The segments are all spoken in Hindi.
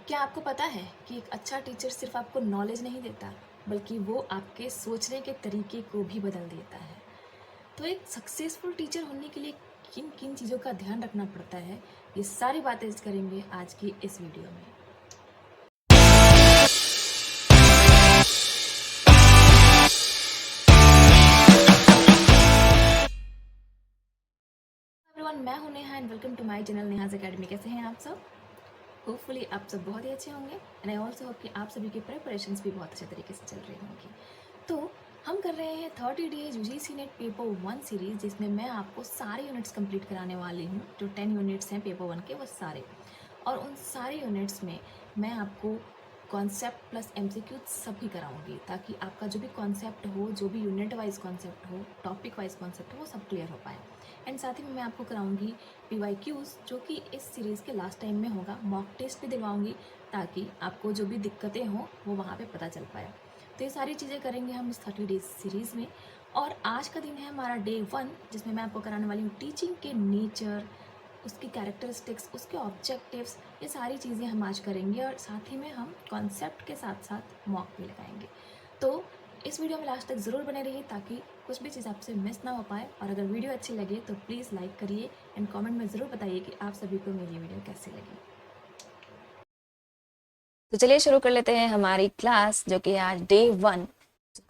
क्या आपको पता है कि एक अच्छा टीचर सिर्फ आपको नॉलेज नहीं देता, बल्कि वो आपके सोचने के तरीके को भी बदल देता है। तो एक सक्सेसफुल टीचर होने के लिए किन किन चीज़ों का ध्यान रखना पड़ता है, ये सारी बातें करेंगे आज की इस वीडियो में। एवरीवन, मैं हूं Neha and welcome to my channel Neha's academy. कैसे हैं आप सब? होपफुली आप सब बहुत ही अच्छे होंगे एंड आई ऑल्सो होप कि आप सभी की प्रिपरेशंस भी बहुत अच्छे तरीके से चल रही होंगी। तो हम कर रहे हैं 30 days UGC net paper 1 series, जिसमें मैं आपको सारे यूनिट्स कंप्लीट कराने वाली हूँ। जो 10 यूनिट्स हैं पेपर 1 के, वो सारे, और उन सारे यूनिट्स में मैं आपको कॉन्सेप्ट प्लस एमसीक्यू सभी कराऊंगी, ताकि आपका जो भी कॉन्सेप्ट हो, जो भी यूनिट वाइज कॉन्सेप्ट हो, टॉपिक वाइज कॉन्सेप्ट हो, वो सब क्लियर हो पाए। एंड साथ ही में मैं आपको कराऊंगी पीवाईक्यूज, जो कि इस सीरीज़ के लास्ट टाइम में होगा। मॉक टेस्ट भी दिलवाऊंगी, ताकि आपको जो भी दिक्कतें हों वो वहाँ पे पता चल पाए। तो ये सारी चीज़ें करेंगे हम इस 30 डेज सीरीज़ में। और आज का दिन है हमारा डे 1, जिसमें मैं आपको कराने वाली हूँ टीचिंग के नेचर, उसकी कैरेक्टरिस्टिक्स, उसके ऑब्जेक्टिव्स, ये सारी चीज़ें हम आज करेंगे। और साथ ही में हम कॉन्सेप्ट के साथ साथ मॉक भी लगाएंगे। तो इस वीडियो में लास्ट तक ज़रूर बने रहिए, ताकि कुछ भी चीज़ आपसे मिस ना हो पाए। और अगर वीडियो अच्छी लगे तो प्लीज़ लाइक करिए एंड कमेंट में ज़रूर बताइए कि आप सभी को मेरी वीडियो कैसी लगी। तो चलिए शुरू कर लेते हैं हमारी क्लास, जो कि आज डे 1।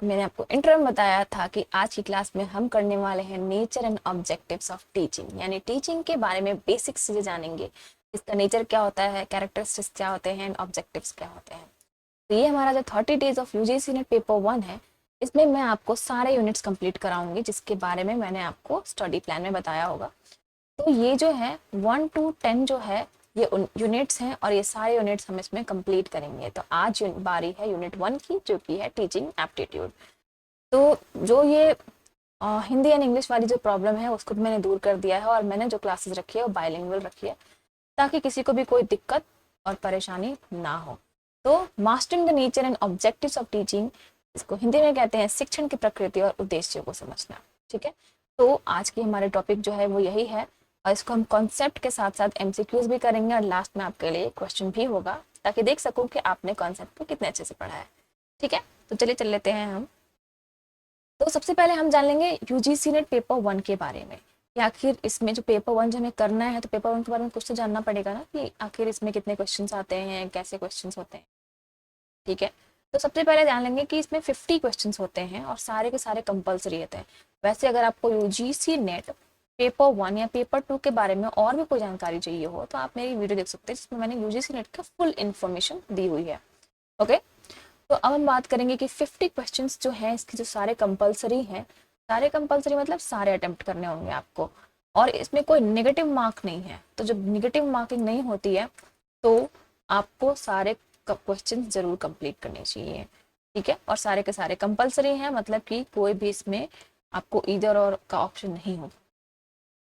मैंने आपको इंट्रो में बताया था कि आज की क्लास में हम करने वाले हैं nature and objectives of teaching, यानी टीचिंग के बारे में बेसिक चीजें जानेंगे। इसका नेचर क्या होता है, कैरेक्टरिस्टिक्स क्या होते हैं, एंड ऑब्जेक्टिव्स क्या होते हैं। तो ये हमारा जो 30 days of UGC net paper 1 है, इसमें मैं आपको सारे यूनिट्स कंप्लीट कराऊंगी, जिसके बारे में मैंने आपको स्टडी प्लान में बताया होगा। तो ये जो है 1 to 10 जो है, ये यूनिट्स हैं, और ये सारे यूनिट्स हम इसमें कंप्लीट करेंगे। तो आज बारी है यूनिट 1 की, जो कि है टीचिंग एप्टीट्यूड। तो जो ये हिंदी एंड इंग्लिश वाली जो प्रॉब्लम है, उसको मैंने दूर कर दिया है, और मैंने जो क्लासेस रखी है वो बाइलिंगुअल रखी है, ताकि किसी को भी कोई दिक्कत और परेशानी ना हो। तो mastering the nature and objectives of teaching, इसको हिंदी में कहते हैं शिक्षण की प्रकृति और उद्देश्य को समझना। ठीक है, तो आज की हमारे टॉपिक जो है वो यही है, और इसको हम कॉन्सेप्ट के साथ साथ एमसीक्यूज भी करेंगे, और लास्ट में आपके लिए क्वेश्चन भी होगा, ताकि देख सकूं कि आपने कॉन्सेप्ट को कितने अच्छे से पढ़ा है। ठीक है, तो चलिए चल लेते हैं हम। तो सबसे पहले हम जान लेंगे यूजीसी नेट पेपर 1 के बारे में, कि आखिर इसमें जो पेपर 1 जो हमें करना है, तो पेपर 1 के बारे में कुछ तो जानना पड़ेगा ना, कि आखिर इसमें कितने क्वेश्चंस आते हैं, कैसे क्वेश्चंस होते हैं। ठीक है, तो सबसे पहले जान लेंगे कि इसमें 50 क्वेश्चंस होते हैं, और सारे के सारे कंपलसरी होते हैं। वैसे अगर आपको यूजीसी नेट पेपर 1 या पेपर 2 के बारे में और भी कोई जानकारी चाहिए हो, तो आप मेरी वीडियो देख सकते हैं, जिसमें मैंने यूजीसी नेट का फुल इन्फॉर्मेशन दी हुई है। ओके, तो अब हम बात करेंगे कि 50 क्वेश्चंस जो हैं, इसके जो सारे कंपलसरी हैं, सारे कंपलसरी मतलब सारे अटेम्प्ट करने होंगे आपको, और इसमें कोई नेगेटिव मार्क नहीं है। तो जब नेगेटिव मार्किंग नहीं होती है, तो आपको सारे क्वेश्चन जरूर कंप्लीट करने चाहिए। ठीक है, और सारे के सारे कंपलसरी हैं, मतलब कि कोई भी इसमें आपको इधर और का ऑप्शन नहीं होगा।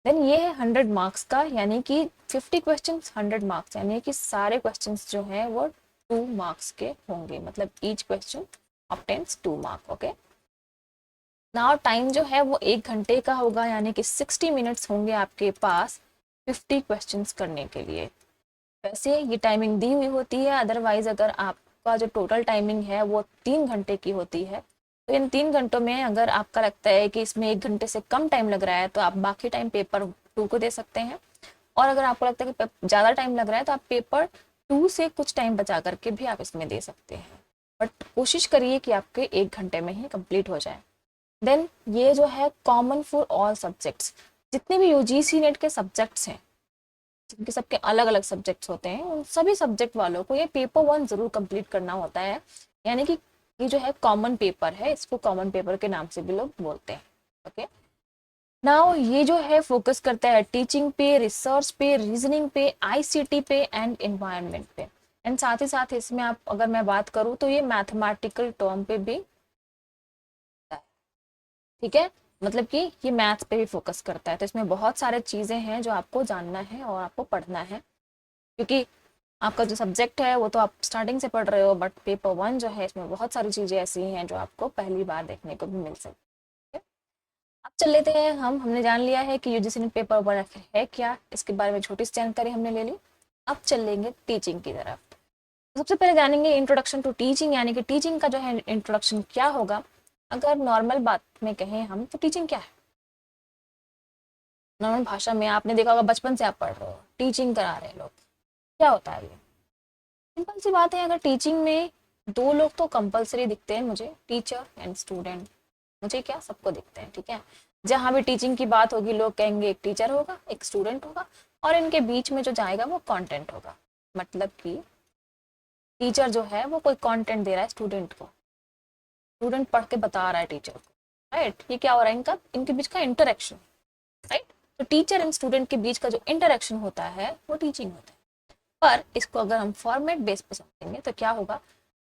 देन ये है 100 मार्क्स का, यानी कि 50 क्वेश्चन 100 मार्क्स, यानी कि सारे क्वेश्चंस जो हैं वो 2 मार्क्स के होंगे, मतलब each question obtains 2 mark. Okay, now time जो है वो 1 घंटे का होगा, यानी कि 60 मिनट्स होंगे आपके पास 50 क्वेश्चंस करने के लिए। वैसे ये टाइमिंग दी हुई होती है, अदरवाइज अगर आपका जो टोटल टाइमिंग है वो 3 घंटे की होती है, तो इन 3 घंटों में अगर आपका लगता है कि इसमें 1 घंटे से कम टाइम लग रहा है, तो आप बाकी टाइम पेपर 2 को दे सकते हैं। और अगर आपको लगता है कि ज़्यादा टाइम लग रहा है, तो आप पेपर 2 से कुछ टाइम बचा करके भी आप इसमें दे सकते हैं, बट कोशिश करिए कि आपके 1 घंटे में ही कंप्लीट हो जाए। देन ये जो है कॉमन फॉर ऑल सब्जेक्ट्स, जितने भी यूजीसी नेट के सब्जेक्ट्स हैं, जिनके सबके अलग अलग सब्जेक्ट्स होते हैं, उन सभी सब्जेक्ट वालों को ये पेपर 1 जरूर कंप्लीट करना होता है। यानी कि ये जो है कॉमन पेपर है, इसको कॉमन पेपर के नाम से भी लोग बोलते हैं। ओके, नाउ ये जो है फोकस करता है टीचिंग पे, रिसर्च पे, रीजनिंग पे, आईसीटी पे एंड एनवायरनमेंट पे। एंड साथ ही साथ इसमें आप अगर मैं बात करूँ, तो ये मैथमेटिकल टर्म पे भी, ठीक है, मतलब कि ये मैथ्स पे भी फोकस करता है। तो इसमें बहुत सारे चीजें हैं जो आपको जानना है और आपको पढ़ना है, क्योंकि आपका जो सब्जेक्ट है वो तो आप स्टार्टिंग से पढ़ रहे हो, बट पेपर 1 जो है, इसमें बहुत सारी चीजें ऐसी हैं जो आपको पहली बार देखने को भी मिल सकती है। अब चल लेते हैं हमने जान लिया है कि यूजीसी नेट पेपर 1 आखिर है क्या, इसके बारे में छोटी सी जानकारी हमने ले ली। अब चल लेंगे टीचिंग की तरफ। सबसे पहले जानेंगे इंट्रोडक्शन टू टीचिंग, यानी कि टीचिंग का जो है इंट्रोडक्शन क्या होगा। अगर नॉर्मल बात में कहें हम तो टीचिंग क्या है, नॉर्मल भाषा में आपने देखा होगा, बचपन से आप पढ़ रहे हो, टीचिंग करा रहे हैं लोग, क्या होता है ये? सिंपल सी बात है, अगर टीचिंग में दो लोग तो कंपलसरी दिखते हैं मुझे, टीचर एंड स्टूडेंट। मुझे क्या, सबको दिखते हैं, ठीक है। जहां भी टीचिंग की बात होगी लोग कहेंगे एक टीचर होगा एक स्टूडेंट होगा, और इनके बीच में जो जाएगा वो कंटेंट होगा। मतलब कि टीचर जो है वो कोई कंटेंट दे रहा है स्टूडेंट को, स्टूडेंट पढ़ के बता रहा है टीचर को, राइट। ये क्या हो रहा है, इनका इनके बीच का इंटरेक्शन, राइट। तो टीचर एंड स्टूडेंट के बीच का जो इंटरेक्शन होता है वो टीचिंग होता है। पर इसको अगर हम फॉर्मेट बेस पे समझेंगे तो क्या होगा,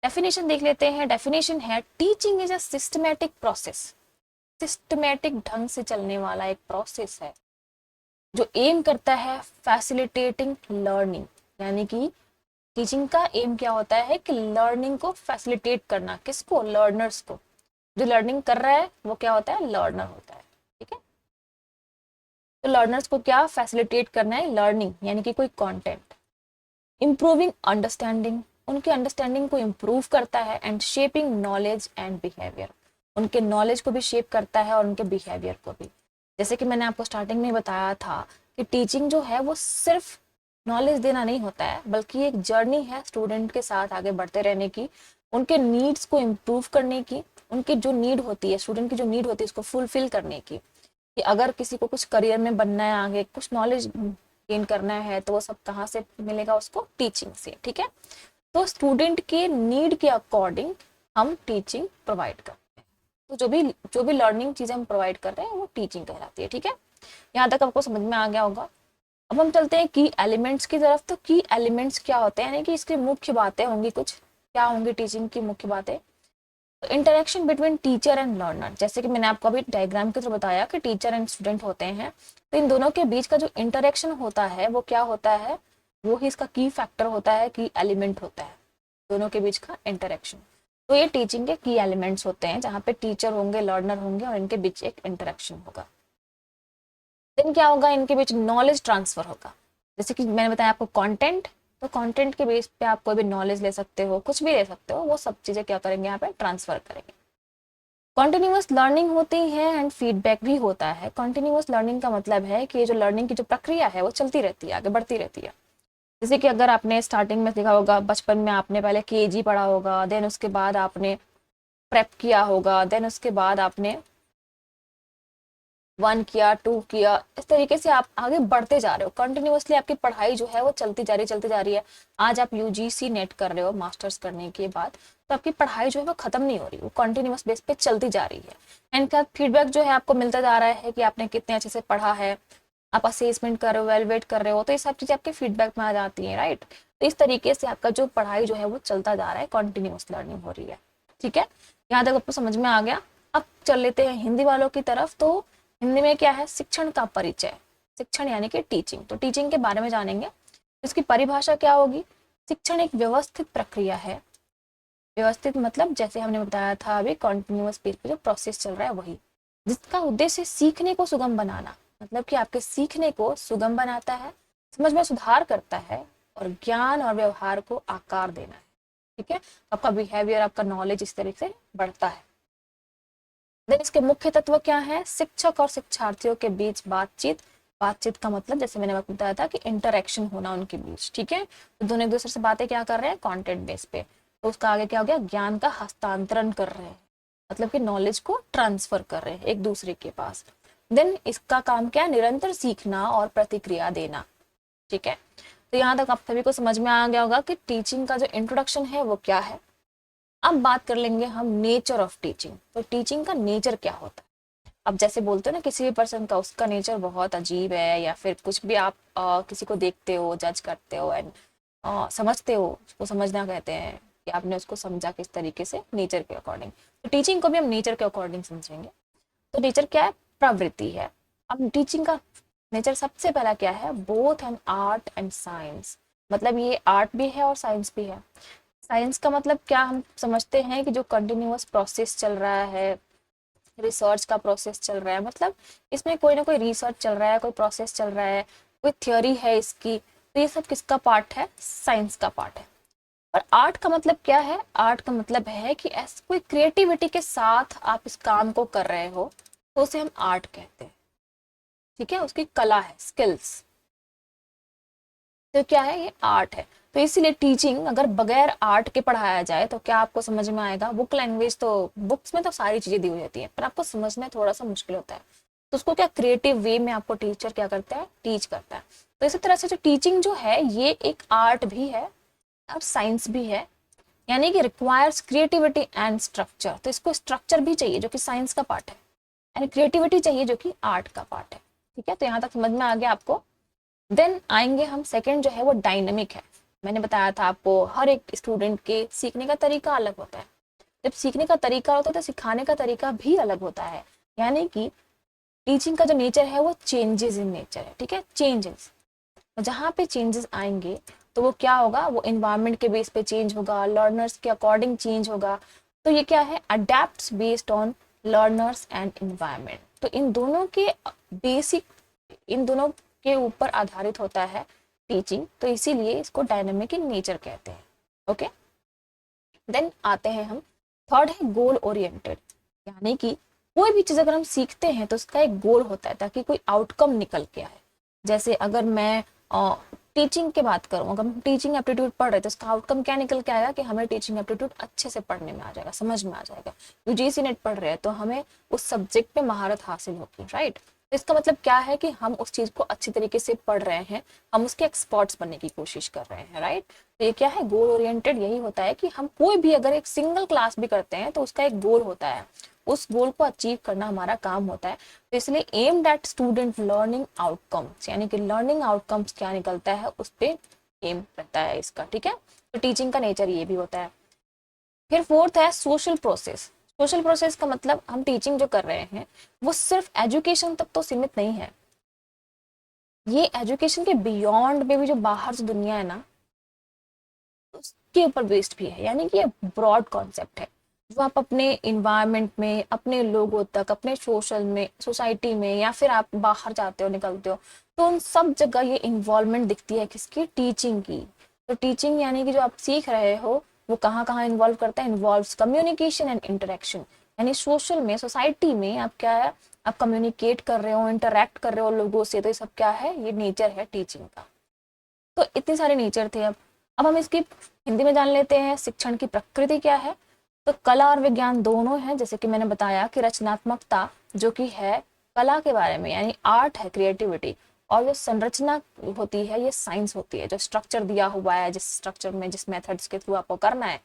डेफिनेशन देख लेते हैं। डेफिनेशन है, teaching is a systematic process, systematic ढंग से चलने वाला एक प्रोसेस है जो एम करता है फैसिलिटेटिंग लर्निंग। यानी कि टीचिंग का एम क्या होता है कि लर्निंग को फैसिलिटेट करना, किसको, लर्नर्स को। जो लर्निंग कर रहा है वो क्या होता है, लर्नर होता है, ठीक है। तो लर्नर्स को क्या फैसिलिटेट करना है, लर्निंग यानी कि कोई कंटेंट। इम्प्रूविंग अंडरस्टैंडिंग, उनके अंडरस्टैंडिंग को इम्प्रूव करता है। And shaping knowledge and behaviour, उनके नॉलेज को भी शेप करता है और उनके बिहेवियर को भी। जैसे कि मैंने आपको स्टार्टिंग में बताया था कि टीचिंग जो है वो सिर्फ नॉलेज देना नहीं होता है, बल्कि एक जर्नी है स्टूडेंट के साथ आगे बढ़ते रहने की, उनके नीड्स को इम्प्रूव करने की, उनकी जो नीड होती है, स्टूडेंट की जो नीड होती है उसको फुलफिल करने की। कि अगर किसी को कुछ करियर में बनना है, आगे कुछ नॉलेज गेन करना है, तो वो सब कहाँ से मिलेगा उसको, टीचिंग से, ठीक है। तो स्टूडेंट के नीड के अकॉर्डिंग हम टीचिंग प्रोवाइड करते हैं। तो जो भी लर्निंग चीजें हम प्रोवाइड कर रहे हैं वो टीचिंग कहलाती है, ठीक है। यहाँ तक आपको समझ में आ गया होगा। अब हम चलते हैं की एलिमेंट्स की तरफ। तो की एलिमेंट्स क्या होते हैं, यानी कि इसकी मुख्य बातें होंगी कुछ, क्या होंगी टीचिंग की मुख्य बातें। तो interaction between teacher and learner, जैसे कि मैंने आपको अभी डायग्राम के थ्रू बताया कि टीचर एंड स्टूडेंट होते हैं, तो इन दोनों के बीच का जो इंटरेक्शन होता है वो क्या होता है, वो ही इसका की फैक्टर होता है, की एलिमेंट होता है, दोनों के बीच का इंटरेक्शन। तो ये टीचिंग के की एलिमेंट्स होते हैं, जहाँ पे टीचर होंगे, लर्नर होंगे और इनके बीच एक इंटरेक्शन होगा। देन क्या होगा, इनके बीच नॉलेज ट्रांसफर होगा। जैसे कि मैंने बताया आपको कंटेंट, तो कंटेंट के बेस पे आप कोई भी नॉलेज ले सकते हो, कुछ भी ले सकते हो, वो सब चीजें क्या करेंगे, यहाँ पे ट्रांसफर करेंगे। कॉन्टिन्यूस लर्निंग होती है एंड फीडबैक भी होता है। कॉन्टिन्यूस लर्निंग का मतलब है कि जो लर्निंग की जो प्रक्रिया है वो चलती रहती है, आगे बढ़ती रहती है। जैसे कि अगर आपने स्टार्टिंग में देखा होगा, बचपन में आपने पहले केजी पढ़ा होगा, देन उसके बाद आपने प्रेप किया होगा, देन उसके बाद आपने 1 किया, 2 किया, इस तरीके से आप आगे बढ़ते जा रहे हो। कंटिन्यूअसली आपकी पढ़ाई जो है वो चलती जा रही है। आज आप यूजीसी नेट कर रहे हो मास्टर्स करने के बाद, तो आपकी पढ़ाई जो है वो खत्म नहीं हो रही, वो कंटिन्यूअस बेस पे चलती जा रही है। एंड क्या फीडबैक जो है आपको मिलता जा रहा है कि आपने कितने अच्छे से पढ़ा है, आप असेसमेंट कर रहे हो, वेलवेट कर रहे हो, तो ये सब चीजें आपके फीडबैक में आ जाती है, राइट। तो इस तरीके से आपका जो पढ़ाई जो है वो चलता जा रहा है, कंटिन्यूअस लर्निंग हो रही है, ठीक है। यहाँ तक आपको समझ में आ गया। अब चल लेते हैं हिंदी वालों की तरफ। तो हिंदी में क्या है, शिक्षण का परिचय। शिक्षण यानी कि टीचिंग, तो टीचिंग के बारे में जानेंगे। इसकी परिभाषा क्या होगी, शिक्षण एक व्यवस्थित प्रक्रिया है। व्यवस्थित मतलब जैसे हमने बताया था अभी, कॉन्टिन्यूअस बेस पे जो प्रोसेस चल रहा है वही, जिसका उद्देश्य सीखने को सुगम बनाना, मतलब कि आपके सीखने को सुगम बनाता है, समझ में सुधार करता है और ज्ञान और व्यवहार को आकार देना है, ठीक है। आपका बिहेवियर, आपका नॉलेज इस तरीके से बढ़ता है। देन इसके मुख्य तत्व क्या है, शिक्षक और शिक्षार्थियों के बीच बातचीत। बातचीत का मतलब जैसे मैंने आपको बताया था कि इंटरेक्शन होना उनके बीच, ठीक है। तो दोनों एक दूसरे से बातें क्या कर रहे हैं, कंटेंट बेस पे। तो उसका आगे क्या हो गया, ज्ञान का हस्तांतरण कर रहे हैं, मतलब कि नॉलेज को ट्रांसफर कर रहे हैं एक दूसरे के पास। देन इसका काम क्या है, निरंतर सीखना और प्रतिक्रिया देना, ठीक है। तो यहाँ तक आप सभी को समझ में आ गया होगा कि टीचिंग का जो इंट्रोडक्शन है वो क्या है। अब बात कर लेंगे हम नेचर ऑफ टीचिंग। तो टीचिंग का नेचर क्या होता है। अब जैसे बोलते हो ना किसी भी पर्सन का, उसका नेचर बहुत अजीब है, या फिर कुछ भी आप किसी को देखते हो, जज करते हो एंड समझते हो, उसको समझना कहते हैं कि आपने उसको समझा किस तरीके से, नेचर के अकॉर्डिंग। तो टीचिंग को भी हम नेचर के अकॉर्डिंग समझेंगे। तो नेचर क्या है, प्रवृत्ति है। अब टीचिंग का नेचर सबसे पहला क्या है, both an art and science, मतलब ये आर्ट भी है और साइंस भी है। साइंस का मतलब क्या, हम समझते हैं कि जो कंटिन्यूअस प्रोसेस चल रहा है, रिसर्च का प्रोसेस चल रहा है, मतलब इसमें कोई ना कोई रिसर्च चल रहा है, कोई प्रोसेस चल रहा है, कोई थ्योरी है इसकी, तो ये सब किसका पार्ट है, साइंस का पार्ट है। और आर्ट का मतलब क्या है? आर्ट का मतलब है कि ऐसे कोई क्रिएटिविटी के साथ आप इस काम को कर रहे हो तो उसे हम आर्ट कहते हैं। ठीक है, उसकी कला है, स्किल्स, तो क्या है? ये आर्ट है। तो इसीलिए टीचिंग अगर बगैर आर्ट के पढ़ाया जाए तो क्या आपको समझ में आएगा? बुक लैंग्वेज तो, बुक्स में तो सारी चीजें दी हुई रहती है, पर आपको समझना थोड़ा सा मुश्किल होता है। तो उसको क्या क्रिएटिव वे में आपको टीचर क्या करता है? टीच करता है। तो इसी तरह से जो टीचिंग जो है ये एक आर्ट भी है और साइंस भी है, यानी कि रिक्वायर्स क्रिएटिविटी एंड स्ट्रक्चर। तो इसको स्ट्रक्चर भी चाहिए जो कि साइंस का पार्ट है, एंड क्रिएटिविटी चाहिए जो कि आर्ट का पार्ट है। ठीक है, तो यहाँ तक समझ में आ गया आपको। देन आएंगे हम, सेकंड जो है वो डायनेमिक है। मैंने बताया था आपको हर एक स्टूडेंट के सीखने का तरीका अलग होता है। जब सीखने का तरीका होता है तो सिखाने का तरीका भी अलग होता है, यानी कि टीचिंग का जो नेचर है वो चेंजेस इन नेचर है। ठीक है, चेंजेस, जहाँ पे चेंजेस आएंगे तो वो क्या होगा? वो एनवायरनमेंट के बेस पे चेंज होगा, लर्नर्स के अकॉर्डिंग चेंज होगा। तो ये क्या है? Adapt based on learners and environment. तो इन दोनों के बेसिक, इन दोनों के ऊपर आधारित होता है टीचिंग, तो इसीलिए इसको डायनेमिक इन नेचर कहते हैं। ओके, देन आते हैं हम, थर्ड है गोल ओरिएंटेड, यानी कि कोई भी चीज अगर हम सीखते हैं तो उसका एक गोल होता है ताकि कोई आउटकम निकल के आए। जैसे अगर मैं टीचिंग की बात करूं, अगर हम टीचिंग एप्टीट्यूड पढ़ रहे तो उसका आउटकम क्या निकल के आएगा? कि हमें टीचिंग एप्टीट्यूड अच्छे से पढ़ने में आ जाएगा, समझ में आ जाएगा। यूजीसी नेट पढ़ रहे हैं तो हमें उस सब्जेक्ट में महारत हासिल होगी, राइट। तो इसका मतलब क्या है? कि हम उस चीज को अच्छी तरीके से पढ़ रहे हैं, हम उसके एक्सपर्ट्स बनने की कोशिश कर रहे हैं, राइट। तो ये क्या है? गोल ओरिएंटेड यही होता है कि हम कोई भी अगर एक सिंगल क्लास भी करते हैं तो उसका एक गोल होता है, उस गोल को अचीव करना हमारा काम होता है। तो इसलिए aim that student learning outcomes, यानी कि लर्निंग आउटकम्स क्या निकलता है उस पे एम रहता है इसका। ठीक है, तो टीचिंग का नेचर ये भी होता है। फिर फोर्थ है सोशल प्रोसेस। सोशल प्रोसेस का मतलब हम टीचिंग जो कर रहे हैं वो सिर्फ एजुकेशन तक तो सीमित नहीं है, ये एजुकेशन के बियॉन्ड में भी जो बाहर से दुनिया है ना उसके ऊपर बेस्ड भी है, यानी कि ये ब्रॉड कॉन्सेप्ट है। जो आप अपने इन्वायरमेंट में, अपने लोगों तक, अपने सोशल में, सोसाइटी में, या फिर आप बाहर जाते हो, निकलते हो, तो उन सब जगह ये इन्वॉल्वमेंट दिखती है किसकी? टीचिंग की। तो टीचिंग यानी कि जो आप सीख रहे हो वो कहाँ कहाँ इन्वॉल्व करता है? इन्वॉल्व्स कम्युनिकेशन एंड इंटरेक्शन, यानी सोशल में, सोसाइटी में आप क्या है? आप कम्युनिकेट कर रहे हो, इंटरेक्ट कर रहे हो लोगों से, तो ये सब क्या है? ये नेचर है टीचिंग का। तो इतने सारे नेचर थे। अब हम इसकी हिंदी में जान लेते हैं शिक्षण की प्रकृति क्या है। तो कला और विज्ञान दोनों है, जैसे कि मैंने बताया कि रचनात्मकता जो कि है कला के बारे में, यानी आर्ट है, क्रिएटिविटी, और जो संरचना होती है ये साइंस होती है। जो स्ट्रक्चर दिया हुआ है, जिस स्ट्रक्चर में, जिस मेथड्स के थ्रू आपको करना है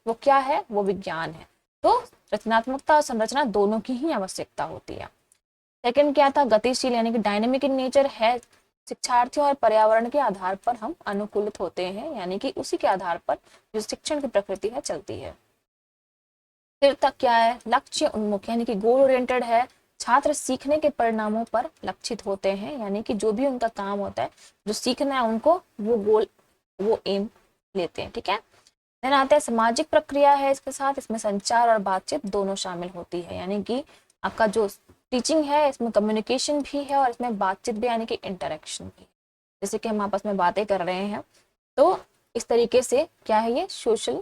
वो क्या है? वो विज्ञान है। तो रचनात्मकता और संरचना दोनों की ही आवश्यकता होती है। सेकंड क्या था? गतिशील, यानी कि डायनेमिक इन नेचर है। शिक्षार्थियों और पर्यावरण के आधार पर हम अनुकूलित होते हैं, यानी कि उसी के आधार पर जो शिक्षण की प्रकृति है चलती है। फिर तक क्या है? लक्ष्य उन्मुख, यानी कि गोल ओरिएंटेड है। छात्र सीखने के परिणामों पर लक्षित होते हैं, यानी कि जो भी उनका काम होता है, जो सीखना है उनको, वो गोल, वो एम लेते हैं। ठीक है, देन आते हैं सामाजिक प्रक्रिया है इसके साथ, इसमें संचार और बातचीत दोनों शामिल होती है, यानी कि आपका जो टीचिंग है इसमें कम्युनिकेशन भी है और इसमें बातचीत भी, यानी कि इंटरेक्शन भी। जैसे कि हम आपस में बातें कर रहे हैं तो इस तरीके से क्या है? ये सोशल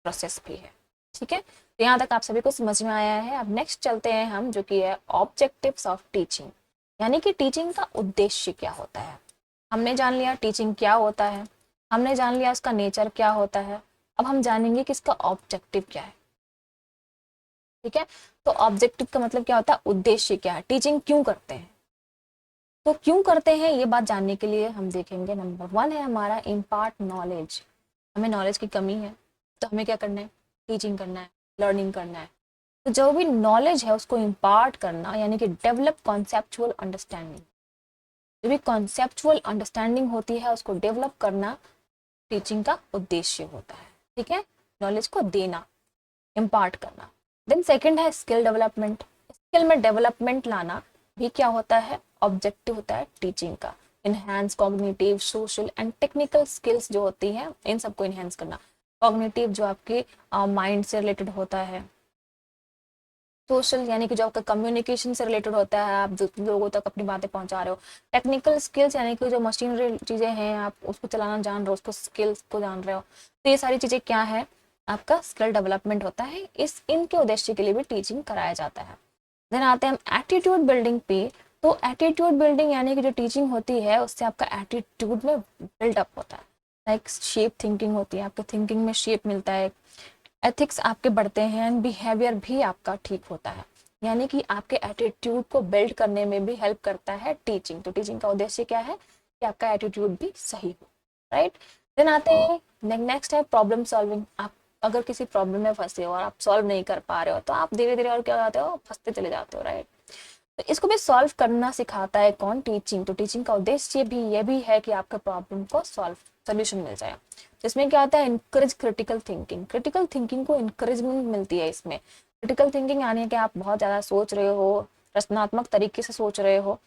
प्रोसेस भी है। ठीक है, तो यहाँ तक आप सभी को समझ में आया है। अब नेक्स्ट चलते हैं हम, जो कि है ऑब्जेक्टिव्स ऑफ टीचिंग, यानी कि टीचिंग का उद्देश्य क्या होता है। हमने जान लिया टीचिंग क्या होता है, हमने जान लिया उसका नेचर क्या होता है। अब हम जानेंगे कि इसका ऑब्जेक्टिव क्या है। ठीक है, तो ऑब्जेक्टिव का मतलब क्या होता है? उद्देश्य क्या है, टीचिंग क्यों करते हैं। तो क्यों करते हैं ये बात जानने के लिए हम देखेंगे, नंबर 1 है हमारा इम्पार्ट नॉलेज। हमें नॉलेज की कमी है तो हमें क्या करना है? टीचिंग करना है, लर्निंग करना है। तो जो भी नॉलेज है उसको इम्पार्ट करना, यानी कि डेवलप कॉन्सेप्चुअल अंडरस्टैंडिंग। जो भी कॉन्सेप्चुअल अंडरस्टैंडिंग होती है उसको डेवलप करना टीचिंग का उद्देश्य होता है। ठीक है, नॉलेज को देना, इम्पार्ट करना। देन सेकंड है स्किल डेवलपमेंट। स्किल में डेवलपमेंट लाना भी क्या होता है? ऑब्जेक्टिव होता है टीचिंग का। Enhance cognitive, social and technical skills जो होती हैं इन सबको इनहैंस करना। कॉग्निटिव जो आपके माइंड से रिलेटेड होता है, सोशल यानी कि जो आपका कम्युनिकेशन से रिलेटेड होता है, आप जो लोगों तक अपनी बातें पहुंचा रहे हो। टेक्निकल स्किल्स यानी कि जो मशीनरी चीजें हैं आप उसको चलाना जान रहे हो, उसको स्किल्स को जान रहे हो। तो ये सारी चीजें क्या है, आपका स्किल डेवलपमेंट होता है, इनके उद्देश्य के लिए भी टीचिंग कराया जाता है। देन आते हैं हम एटीट्यूड बिल्डिंग पे। तो एटीट्यूड बिल्डिंग यानी कि जो टीचिंग होती है उससे आपका एटीट्यूड में बिल्डअप होता है, लाइक शेप थिंकिंग होती है, आपके थिंकिंग में शेप मिलता है, एथिक्स आपके बढ़ते हैं एंड बिहेवियर भी आपका ठीक होता है, यानी कि आपके एटीट्यूड को बिल्ड करने में भी हेल्प करता है टीचिंग। तो टीचिंग का उद्देश्य क्या है कि आपका एटीट्यूड भी सही हो, राइट। देन आते हैं नेक्स्ट है प्रॉब्लम सॉल्विंग। आप अगर किसी प्रॉब्लम में फंसे हो और आप सॉल्व नहीं कर पा रहे हो तो आप धीरे धीरे और क्या जाते हो, फंसते चले जाते हो, राइट। तो इसको भी सॉल्व करना सिखाता है कौन, टीचिंग। तो टीचिंग का उद्देश्य भी ये भी है कि आपका प्रॉब्लम को सोल्यूशन मिल जाए। तो इसमें क्या होता है, encourage critical thinking. Critical thinking को इनकरेजमेंट मिलती है इसमें। क्रिटिकल थिंकिंग यानी कि आप बहुत ज्यादा सोच रहे हो, रचनात्मक तरीके से सोच रहे हो।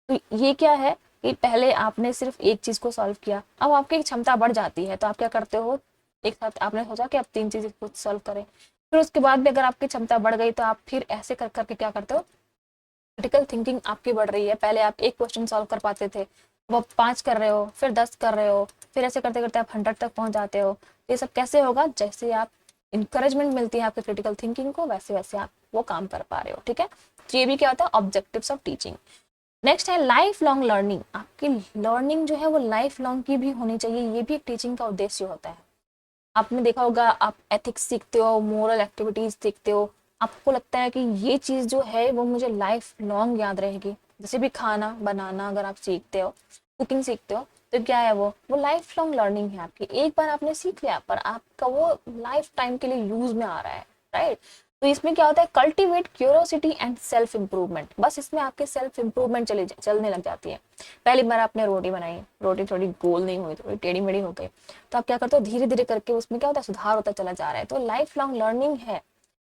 तो ये क्या है कि पहले आपने सिर्फ एक चीज को सॉल्व किया, अब आपकी क्षमता बढ़ जाती है तो आप क्या करते हो, एक साथ आपने सोचा कि आप 3 चीजें खुद सॉल्व करें, फिर उसके बाद भी अगर आपकी क्षमता बढ़ गई तो आप फिर ऐसे कर करके क्या करते हो, क्रिटिकल थिंकिंग आपकी बढ़ रही है। पहले आप एक क्वेश्चन सॉल्व कर पाते थे, अब आप 5 कर रहे हो, फिर 10 कर रहे हो, फिर ऐसे करते करते आप 100 तक पहुंच जाते हो। ये सब कैसे होगा, जैसे आप इंकरेजमेंट मिलती है आपके क्रिटिकल थिंकिंग को, वैसे वैसे आप वो काम कर पा रहे हो, ठीक है। तो ये भी क्या होता है, ऑब्जेक्टिव्स ऑफ टीचिंग। नेक्स्ट है लाइफ लॉन्ग लर्निंग। आपकी लर्निंग जो है वो लाइफ लॉन्ग की भी होनी चाहिए, ये भी एक टीचिंग का उद्देश्य होता है। आपने देखा होगा, आप एथिक्स सीखते हो, मोरल एक्टिविटीज सीखते हो, आपको लगता है कि ये चीज जो है वो मुझे लाइफ लॉन्ग याद रहेगी। जैसे भी खाना बनाना अगर आप सीखते हो, कुकिंग सीखते हो, तो क्या है वो लाइफ लॉन्ग लर्निंग है आपकी। एक बार आपने सीख लिया पर आपका वो लाइफ टाइम के लिए यूज में आ रहा है, राइट। तो इसमें क्या होता है, cultivate curiosity and self improvement. बस इसमें आपके सेल्फ इंप्रूवमेंट चलने लग जाती है। पहली बार आपने रोटी बनाई, रोटी थोड़ी गोल नहीं हुई, थोड़ी टेढ़ी मेढ़ी हो गई, तो आप क्या करते हो, धीरे धीरे करके उसमें क्या होता है, सुधार होता चला जा रहा है। तो लाइफ लॉन्ग लर्निंग है,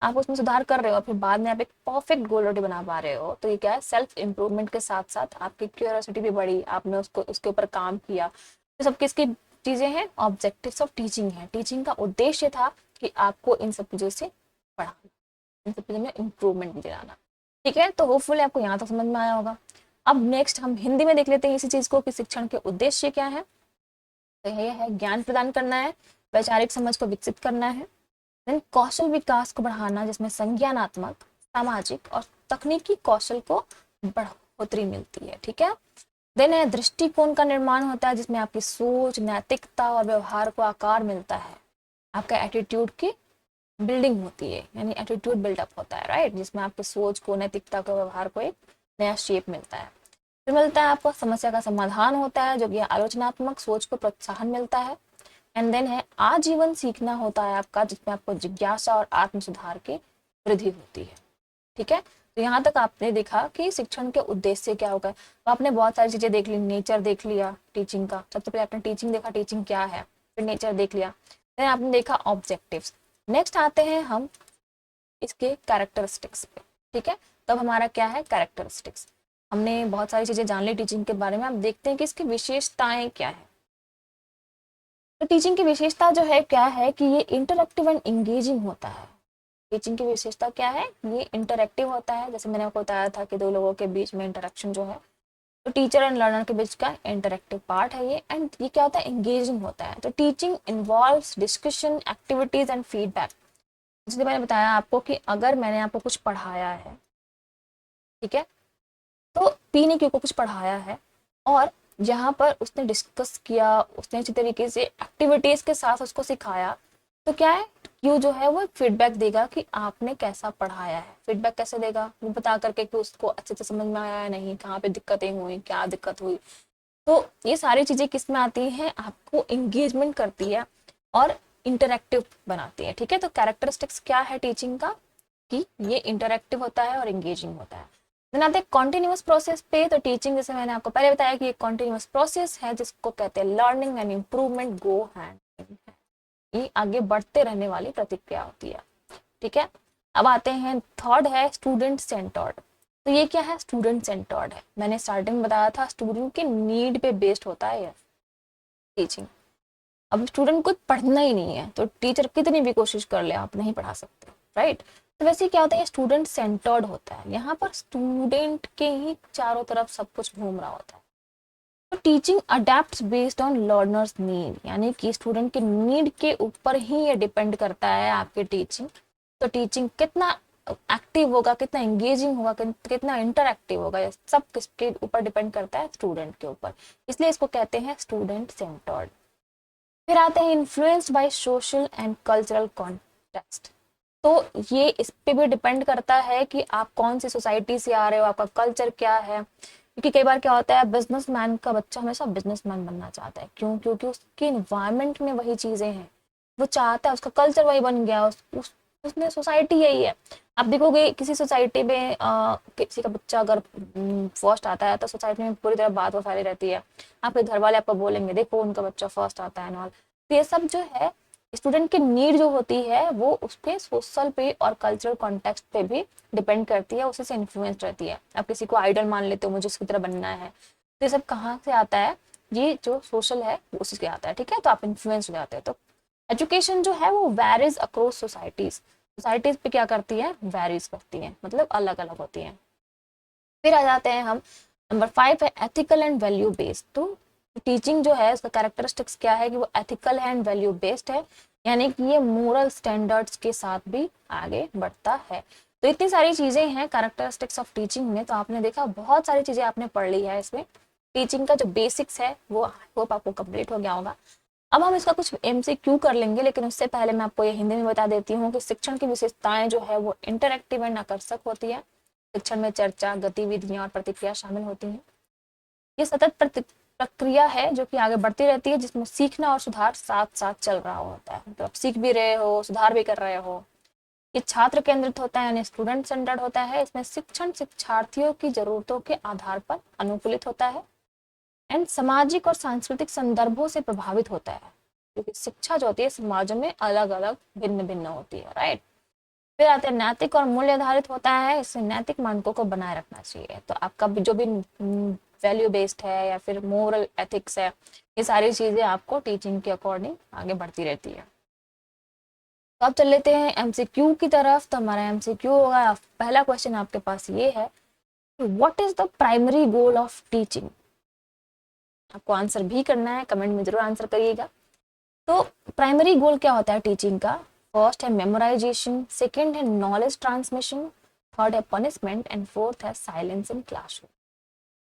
आप उसमें सुधार कर रहे हो, फिर बाद में आप एक परफेक्ट गोल रोटी बना पा रहे हो। तो ये क्या है, सेल्फ इंप्रूवमेंट के साथ साथ आपकी क्यूरियोसिटी भी बढ़ी, आपने उसको उसके ऊपर काम किया। तो सब किसकी चीजें हैं, ऑब्जेक्टिव्स ऑफ टीचिंग है। टीचिंग का उद्देश्य था कि आपको इन सब चीजों से पढ़ाना, इन सब चीजों में इंप्रूवमेंट दिलाना, ठीक है। तो होपफुली आपको यहाँ तक समझ में आया होगा। अब नेक्स्ट हम हिंदी में देख लेते हैं इसी चीज को कि शिक्षण के उद्देश्य क्या है। तो ये है, ज्ञान प्रदान करना है, वैचारिक समझ को विकसित करना है, देन कौशल विकास को बढ़ाना जिसमें संज्ञानात्मक, सामाजिक और तकनीकी कौशल को बढ़ोतरी मिलती है, ठीक है। देन है, दृष्टिकोण का निर्माण होता है जिसमें आपकी सोच, नैतिकता और व्यवहार को आकार मिलता है। आपका एटीट्यूड की बिल्डिंग होती है, यानी एटीट्यूड बिल्डअप होता है, राइट, जिसमें आपकी सोच को, नैतिकता को, व्यवहार को एक नया शेप मिलता है। फिर मिलता है आपको समस्या का समाधान होता है जो कि आलोचनात्मक सोच को प्रोत्साहन मिलता है। एंड देन है, आजीवन सीखना होता है आपका जिसमें आपको जिज्ञासा और आत्म सुधार की वृद्धि होती है, ठीक है। तो यहाँ तक आपने देखा कि शिक्षण के उद्देश्य क्या होगा। तो आपने बहुत सारी चीजें देख ली, नेचर देख लिया टीचिंग का, सबसे पहले आपने टीचिंग देखा, टीचिंग क्या है, फिर नेचर देख लिया, फिर आपने देखा ऑब्जेक्टिव्स। नेक्स्ट आते हैं हम इसके कैरेक्टरिस्टिक्स पे, ठीक है। तब हमारा क्या है, कैरेक्टरिस्टिक्स। हमने बहुत सारी चीजें जान ली टीचिंग के बारे में, अब देखते हैं कि इसकी विशेषताएं क्या है। तो टीचिंग की विशेषता जो है क्या है कि ये इंटरैक्टिव एंड इंगेजिंग होता है। टीचिंग की विशेषता क्या है, ये इंटरैक्टिव होता है, जैसे मैंने आपको बताया था कि दो लोगों के बीच में इंटरेक्शन जो है, तो टीचर एंड लर्नर के बीच का इंटरैक्टिव पार्ट है ये। एंड ये क्या होता है, एंगेजिंग होता है। तो teaching involves discussion, activities and feedback. जैसे मैंने बताया आपको कि अगर मैंने आपको कुछ पढ़ाया है, ठीक है, तो पीने के ऊपर कुछ पढ़ाया है और यहाँ पर उसने डिस्कस किया, उसने अच्छी तरीके से एक्टिविटीज के साथ उसको सिखाया, तो क्या है, क्यू जो है वो फीडबैक देगा कि आपने कैसा पढ़ाया है। फीडबैक कैसे देगा, वो बता करके कि उसको अच्छे से समझ में आया है नहीं, कहाँ पे दिक्कतें हुई, क्या दिक्कत हुई। तो ये सारी चीजें किस में आती हैं, आपको एंगेजमेंट करती है और इंटरेक्टिव बनाती है, ठीक है। तो कैरेक्टरिस्टिक्स क्या है टीचिंग का, कि ये इंटरेक्टिव होता है और एंगेजिंग होता है। देन आते हैं कॉन्टिन्यूअस प्रोसेस पे। तो टीचिंग, जैसे मैंने आपको पहले बताया कि एक कॉन्टिन्यूअस प्रोसेस है जिसको कहते हैं learning and improvement go hand in hand. ये आगे बढ़ते रहने वाली प्रतिक्रिया होती है, ठीक है। अब आते हैं, थर्ड है स्टूडेंट सेंटर्ड। तो ये क्या है, स्टूडेंट सेंटर्ड है। मैंने स्टार्टिंग में बताया था स्टूडेंट के नीड पे बेस्ड होता है ये टीचिंग। अब स्टूडेंट को पढ़ना ही नहीं है तो टीचर कितनी भी कोशिश कर ले आप नहीं पढ़ा सकते, राइट। तो वैसे क्या होता है, स्टूडेंट सेंटर्ड होता है। यहाँ पर स्टूडेंट के ही चारों तरफ सब कुछ घूम रहा होता है, तो teaching adapt based on learners need, यानी कि स्टूडेंट के नीड के ऊपर ही ये डिपेंड करता है आपके टीचिंग। तो टीचिंग कितना एक्टिव होगा, कितना एंगेजिंग होगा, कितना इंटरएक्टिव होगा, ये सब किसके ऊपर डिपेंड करता है, स्टूडेंट के ऊपर। इसलिए इसको कहते हैं स्टूडेंट सेंटर्ड। फिर आते हैं influenced by social and cultural context. तो ये इस पे भी डिपेंड करता है कि आप कौन सी सोसाइटी से आ रहे हो, आपका कल्चर क्या है। क्योंकि कई बार क्या होता है, बिजनेसमैन का बच्चा हमेशा बिजनेसमैन बनना चाहता है। क्यों? क्योंकि उसके इन्वायरमेंट में वही चीजें हैं, वो चाहता है, उसका कल्चर वही बन गया, उसने सोसाइटी यही है। आप देखोगे किसी सोसाइटी में किसी का बच्चा अगर फर्स्ट आता है तो सोसाइटी में पूरी तरह बात वो फैली रहती है। आपके घर वाले आपको बोलेंगे देखो उनका बच्चा फर्स्ट आता है नॉल। तो ये सब जो है स्टूडेंट की नीड जो होती है वो उसके सोशल पे और कल्चरल कॉन्टेक्स्ट पे भी डिपेंड करती है, उसी से इन्फ्लुएंस रहती है। आप किसी को आइडल मान लेते हो, मुझे उसकी तरह बनना है, तो ये सब कहाँ से आता है, ये जो सोशल है वो उसी से आता है। ठीक है, तो आप इन्फ्लुएंस हो जाते हैं। तो एजुकेशन जो है वो वेरीज अक्रॉस सोसाइटीज, सोसाइटीज पे क्या करती है, वेरीज करती है, मतलब अलग अलग होती है। फिर आ जाते हैं हम, नंबर 5 है एथिकल एंड वैल्यू बेस्ड। तो टीचिंग जो है उसका कैरेक्टरिस्टिक्स क्या है कि वो एथिकल एंड वैल्यू बेस्ड है, यानी कि ये मोरल स्टैंडर्ड्स के साथ भी आगे बढ़ता है। तो इतनी सारी चीजें हैं कैरेक्टरिस्टिक्स ऑफ टीचिंग में। तो आपने देखा बहुत सारी चीजें आपने पढ़ ली है इसमें। टीचिंग का जो बेसिक्स है वो आई होप आपको कंप्लीट हो गया होगा। अब हम इसका कुछ MCQ कर लेंगे, लेकिन उससे पहले मैं आपको ये हिंदी में बता देती हूँ कि शिक्षण की विशेषताएं जो है वो इंटरएक्टिव एंड आकर्षक होती है। शिक्षण में चर्चा, गतिविधियां और प्रतिक्रिया शामिल होती हैं। ये सतत प्रक्रिया है जो कि आगे बढ़ती रहती है, जिसमें सीखना और सुधार साथ साथ चल रहा होता है। मतलब तो सीख भी रहे हो, सुधार भी कर रहे हो। ये छात्र केंद्रित होता है, यानी स्टूडेंट सेंटर्ड होता है। इसमें शिक्षण शिक्षार्थियों की जरूरतों के आधार पर अनुकूलित होता है एंड सामाजिक और सांस्कृतिक संदर्भों से प्रभावित होता है, क्योंकि शिक्षा जो होती है समाजों में अलग अलग भिन्न भिन्न होती है, राइट। फिर आते हैं नैतिक और मूल्य आधारित होता है, इससे नैतिक मानकों को बनाए रखना चाहिए। तो आपका भी जो भी वैल्यू बेस्ड है या फिर मोरल एथिक्स है, ये सारी चीजें आपको टीचिंग के अकॉर्डिंग आगे बढ़ती रहती है। तो अब चल लेते हैं MCQ की तरफ। तो हमारा MCQ होगा, पहला क्वेश्चन आपके पास ये है, what is the primary goal of teaching. आपको आंसर भी करना है, कमेंट में जरूर आंसर करिएगा। तो प्राइमरी गोल क्या होता है टीचिंग का? फर्स्ट है मेमोराइजेशन, सेकंड है नॉलेज ट्रांसमिशन, थर्ड है पनिशमेंट एंड फोर्थ है साइलेंस इन क्लासरूम।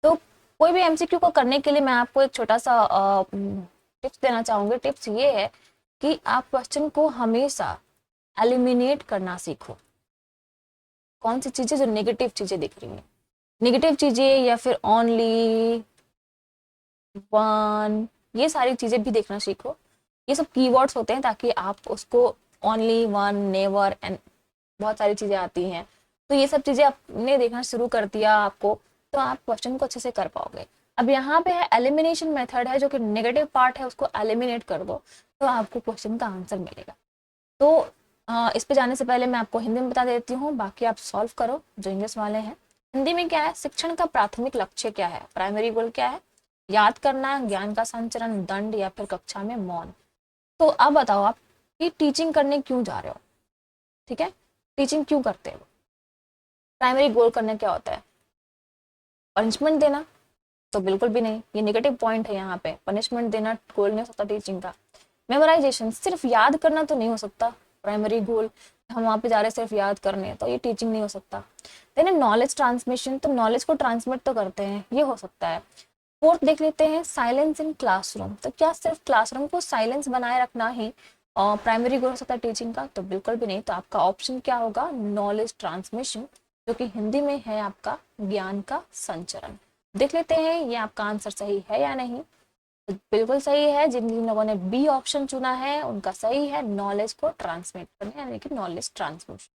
तो कोई भी MCQ को करने के लिए मैं आपको एक छोटा सा टिप्स देना चाहूंगी। टिप्स ये है कि आप क्वेश्चन को हमेशा एलिमिनेट करना सीखो। कौन सी चीजें जो नेगेटिव चीजें दिख रही हैं, नेगेटिव चीजें या फिर ओनली वन, ये सारी चीजें भी देखना सीखो। ये सब कीवर्ड्स होते हैं ताकि आप उसको ओनली वन, नेवर एंड बहुत सारी चीजें आती हैं, तो ये सब चीजें आपने देखना शुरू कर दिया आपको, तो आप क्वेश्चन को अच्छे से कर पाओगे। अब यहाँ पे है एलिमिनेशन मेथड है, जो कि नेगेटिव पार्ट है उसको एलिमिनेट कर दो तो आपको क्वेश्चन का आंसर मिलेगा। तो इस पे जाने से पहले मैं आपको हिंदी में बता देती हूँ, बाकी आप सॉल्व करो जो इंग्लिश वाले हैं। हिंदी में क्या है, शिक्षण का प्राथमिक लक्ष्य क्या है, प्राइमरी गोल क्या है, याद करना, ज्ञान का संचरण, दंड या फिर कक्षा में मौन। तो अब बताओ आप कि टीचिंग करने क्यों जा रहे हो, ठीक है, टीचिंग क्यों करते हो। प्राइमरी गोल करने क्या होता है, पनिशमेंट देना? तो बिल्कुल भी नहीं, ये नेगेटिव पॉइंट है। यहाँ पे पनिशमेंट देना गोल नहीं हो सकता टीचिंग का। मेमोराइजेशन, सिर्फ याद करना तो नहीं हो सकता प्राइमरी गोल, हम वहाँ पे जा रहे हैं सिर्फ याद करने, तो ये टीचिंग नहीं हो सकता। देन नॉलेज ट्रांसमिशन, तो नॉलेज को ट्रांसमिट तो करते हैं, ये हो सकता है। फोर्थ देख लेते हैं साइलेंस इन क्लासरूम, तो क्या सिर्फ क्लासरूम को साइलेंस बनाए रखना ही प्राइमरी गोल हो सकता है टीचिंग का? तो बिल्कुल भी नहीं। तो आपका ऑप्शन क्या होगा, नॉलेज ट्रांसमिशन, जो कि हिंदी में है आपका ज्ञान का संचरण। देख लेते हैं ये आपका आंसर सही है या नहीं। तो बिल्कुल सही है, जिन जिन लोगों ने बी ऑप्शन चुना है उनका सही है, नॉलेज को ट्रांसमिट करना यानी कि नॉलेज ट्रांसमिशन।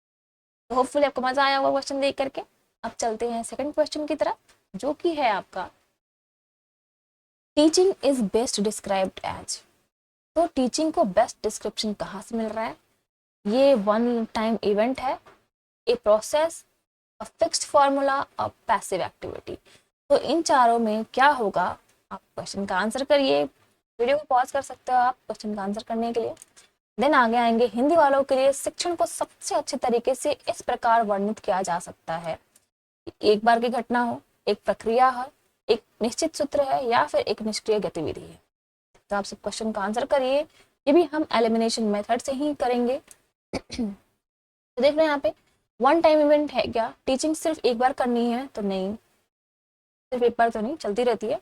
तो होपफुली आपको मजा आया होगा क्वेश्चन देख करके। अब चलते हैं सेकंड क्वेश्चन की तरफ, जो कि है आपका teaching is best described as. तो टीचिंग को बेस्ट डिस्क्रिप्शन कहाँ से मिल रहा है? ये वन टाइम इवेंट है, a process, a fixed formula, a passive activity. तो इन चारों में क्या होगा? आप क्वेश्चन का आंसर करिए, वीडियो को पॉज कर सकते हो आप क्वेश्चन का आंसर करने के लिए। देन आगे आएंगे हिंदी वालों के लिए, शिक्षण को सबसे अच्छे तरीके से इस प्रकार वर्णित किया जा सकता है, एक बार की घटना हो, एक प्रक्रिया हो, एक निश्चित सूत्र है या फिर एक निष्क्रिय गतिविधि है? तो आप सब क्वेश्चन का आंसर करिए। ये भी हम एलिमिनेशन मेथड से ही करेंगे। तो देख रहे हैं यहाँ पे वन टाइम इवेंट है क्या? टीचिंग सिर्फ एक बार करनी है? तो नहीं, सिर्फ एक बार तो नहीं, चलती रहती है।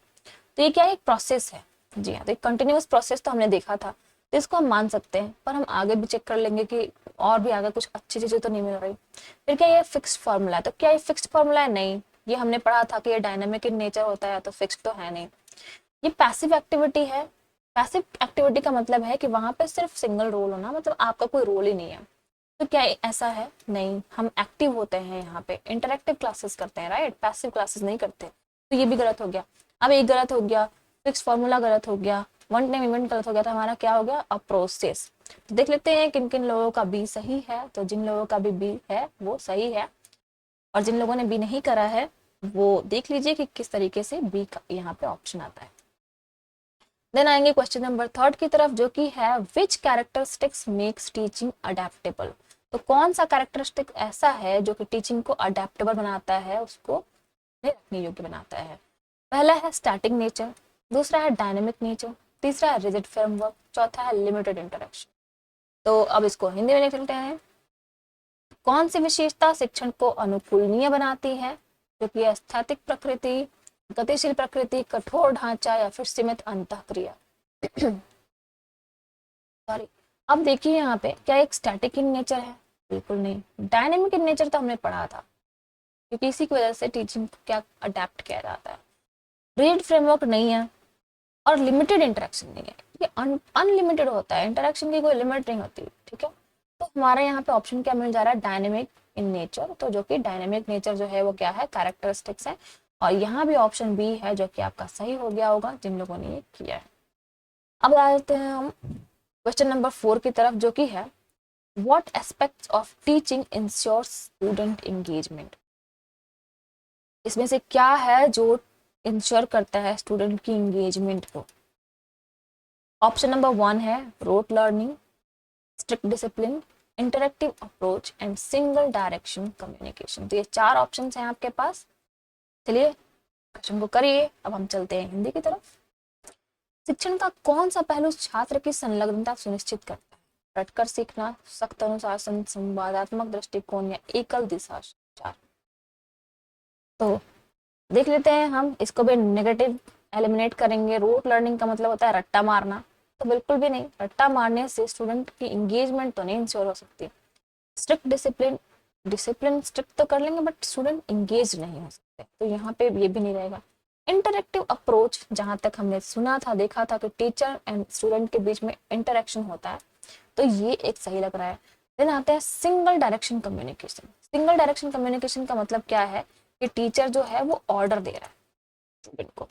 तो ये क्या है? एक प्रोसेस है। जी हाँ, तो एक कंटिन्यूअस प्रोसेस तो हमने देखा था, तो इसको हम मान सकते हैं, पर हम आगे भी चेक कर लेंगे कि और भी आगे कुछ अच्छी चीजें तो नहीं मिल रही। फिर क्या ये फिक्स्ड फॉर्मूला है? तो क्या ये फिक्स्ड फॉर्मूला है? नहीं, ये हमने पढ़ा था कि ये डायनामिक इन नेचर होता है, तो फिक्स्ड तो है नहीं। ये पैसिव एक्टिविटी है। पैसिव एक्टिविटी का मतलब है कि वहां पे सिर्फ सिंगल रोल होना, मतलब आपका कोई रोल ही नहीं है। तो क्या ऐसा है? नहीं, हम एक्टिव होते हैं, यहाँ पे इंटरेक्टिव क्लासेस करते हैं, राइट, पैसिव क्लासेस नहीं करते। तो ये भी गलत हो गया। अब एक गलत हो गया, फिक्स फॉर्मूला गलत हो गया, वन टाइम इवेंट गलत हो गया, तो हमारा क्या हो गया? A process. तो देख लेते हैं किन किन लोगों का बी सही है। तो जिन लोगों का भी बी है वो सही है, और जिन लोगों ने बी नहीं करा है वो देख लीजिए कि किस तरीके से बी का यहाँ पे ऑप्शन आता है। देन आएंगे क्वेश्चन नंबर 3 की तरफ, जो कि है विच कैरेक्टरिस्टिक्स मेक्स टीचिंग अडेप्टेबल। तो कौन सा कैरेक्टरिस्टिक ऐसा है जो कि टीचिंग को अडेप्टेबल बनाता है, उसको रखने योग्य बनाता है? पहला है स्टैटिक नेचर, दूसरा है डायनेमिक नेचर, तीसरा है रिजिड फ्रेमवर्क, चौथा है लिमिटेड इंटरेक्शन। तो अब इसको हिंदी में लिख लेते हैं। कौन सी विशेषता शिक्षण को अनुकूलनीय बनाती है? जो कि स्थैतिक प्रकृति, गतिशील प्रकृति, कठोर ढांचा, या फिर सीमित अंतःक्रिया। सॉरी, अब देखिए यहाँ पे क्या एक स्टैटिक इन नेचर है? बिल्कुल नहीं। डायनेमिक इन नेचर तो हमने पढ़ा था, क्योंकि इसी की वजह से टीचिंग को क्या अडेप्ट किया जाता है। रिजिड फ्रेमवर्क नहीं है, और लिमिटेड इंटरेक्शन नहीं है। ये अनलिमिटेड होता है, इंटरेक्शन की कोई लिमिट नहीं होती, ठीक है। तो हमारा यहाँ पे ऑप्शन क्या मिल जा रहा है? Dynamic in nature. तो जो कि डायनेमिक नेचर जो है वो क्या है? कैरेक्टरिस्टिक्स है। और यहाँ भी ऑप्शन बी है जो कि आपका सही हो गया होगा जिन लोगों ने ये किया है। अब आ जाते हैं हम क्वेश्चन नंबर 4 की तरफ, जो कि है what aspects of teaching ensures student engagement. इसमें से क्या है जो इंश्योर करता है स्टूडेंट की एंगेजमेंट को? ऑप्शन नंबर 1 है rote learning, strict discipline, interactive approach and single direction communication. तो ये 4 ऑप्शन हैं आपके पास। चलिए क्वेश्चन को करिए। अब हम चलते हैं हिंदी की तरफ। शिक्षण का कौन सा पहलू छात्र की संलग्नता सुनिश्चित करता है? रटकर सीखना, सख्त अनुशासन, संवादात्मक दृष्टिकोण, या एकल दिशा संचार। तो देख लेते हैं हम इसको भी नेगेटिव एलिमिनेट करेंगे। रूट लर्निंग का मतलब होता है रट्टा मारना, तो बिल्कुल भी नहीं, रट्टा मारने से स्टूडेंट की एंगेजमेंट तो नहीं इंश्योर हो सकती। स्ट्रिक्ट डिसिप्लिन, डिसिप्लिन स्ट्रिक्ट तो कर लेंगे बट स्टूडेंट एंगेज नहीं हो सकते, तो यहाँ पे ये भी नहीं रहेगा। इंटरेक्टिव अप्रोच, जहां तक हमने सुना था, देखा था कि टीचर एंड स्टूडेंट के बीच में इंटरेक्शन होता है, तो ये एक सही लग रहा है। देन आते हैं single direction communication. Single direction communication का मतलब क्या है कि टीचर जो है वो ऑर्डर दे रहा है स्टूडेंट को,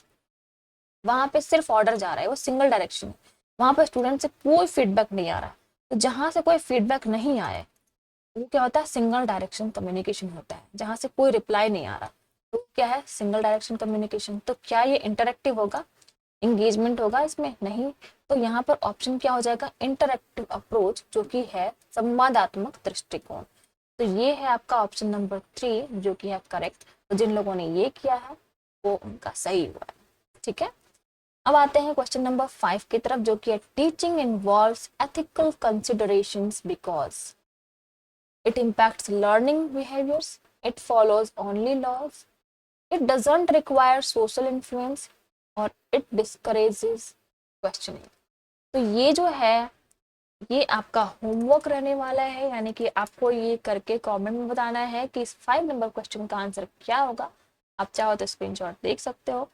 वहां पे सिर्फ ऑर्डर जा रहा है, वो सिंगल डायरेक्शन है, वहां पे स्टूडेंट से कोई फीडबैक नहीं आ रहा। तो जहां से कोई फीडबैक नहीं आए वो क्या होता है? सिंगल डायरेक्शन कम्युनिकेशन होता है। जहां से कोई रिप्लाई नहीं आ रहा तो क्या है? Single direction communication. तो क्या ये इंटरेक्टिव होगा? एंगेजमेंट होगा इसमें? नहीं। तो यहाँ पर ऑप्शन क्या हो जाएगा? इंटरेक्टिव अप्रोच, जो कि है संवादात्मक दृष्टिकोण। तो ये है आपका ऑप्शन नंबर 3 जो कि है करेक्ट। तो जिन लोगों ने ये किया है वो उनका सही हुआ है, ठीक है। अब आते हैं क्वेश्चन नंबर 5 की तरफ, जो कि है teaching involves ethical considerations because it impacts learning behaviors, it follows only laws, it doesn't require social influence, और it discourages questioning। तो ये जो है ये आपका होमवर्क रहने वाला है, यानी कि आपको ये करके कमेंट में बताना है कि इस 5 नंबर क्वेश्चन का आंसर क्या होगा। आप चाहो तो स्क्रीनशॉट देख सकते हो।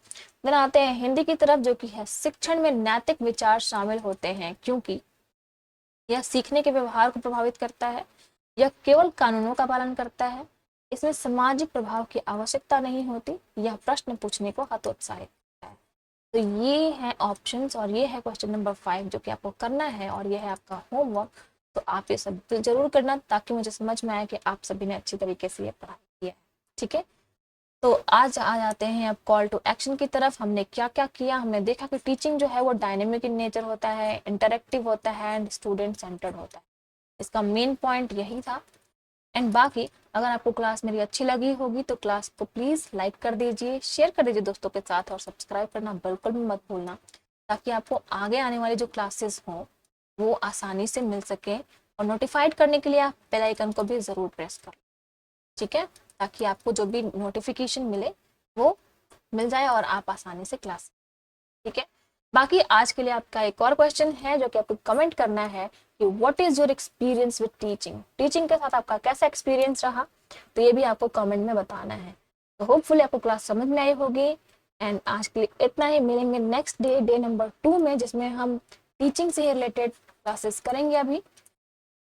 देन आते हैं हिंदी की तरफ, जो कि है शिक्षण में नैतिक विचार शामिल होते हैं क्योंकि यह सीखने के व्यवहार को प्रभावित करता है, यह केवल कानूनों का पालन करता है, इसमें सामाजिक प्रभाव की आवश्यकता नहीं होती, यह प्रश्न पूछने को हतोत्साहित करता है। तो ये है ऑप्शंस और ये है क्वेश्चन नंबर 5 जो कि आपको करना है, और ये है आपका होमवर्क। तो आप ये सब जरूर करना ताकि मुझे समझ में आए कि आप सभी ने अच्छी तरीके से ये पढ़ाई किया है, ठीक है। तो आज आ जाते हैं अब कॉल टू एक्शन की तरफ। हमने क्या क्या किया? हमने देखा कि टीचिंग जो है वो डायनेमिक इन नेचर होता है, इंटरेक्टिव होता है एंड स्टूडेंट सेंटर्ड होता है। इसका मेन पॉइंट यही था एंड बाकी अगर आपको क्लास मेरी अच्छी लगी होगी तो क्लास को प्लीज़ लाइक कर दीजिए, शेयर कर दीजिए दोस्तों के साथ, और सब्सक्राइब करना बिल्कुल भी मत भूलना, ताकि आपको आगे आने वाली जो क्लासेस हों वो आसानी से मिल सके। और नोटिफाइड करने के लिए आप बेल आइकन को भी ज़रूर प्रेस कर, ठीक है, ताकि आपको जो भी नोटिफिकेशन मिले वो मिल जाए और आप आसानी से क्लास, ठीक है। बाकी आज के लिए आपका एक और क्वेश्चन है जो कि आपको कमेंट करना है कि what is your experience with teaching, teaching के साथ आपका कैसा एक्सपीरियंस रहा, तो ये भी आपको कमेंट में बताना है। तो होपफुली आपको क्लास समझ में आई होगी। एंड आज के लिए इतना ही, मिलेंगे नेक्स्ट डे नंबर 2 में, जिसमें हम टीचिंग से रिलेटेड क्लासेस करेंगे अभी।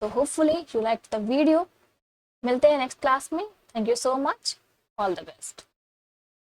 तो hopefully you like the video. मिलते हैं नेक्स्ट क्लास में। Thank you so much, all the best.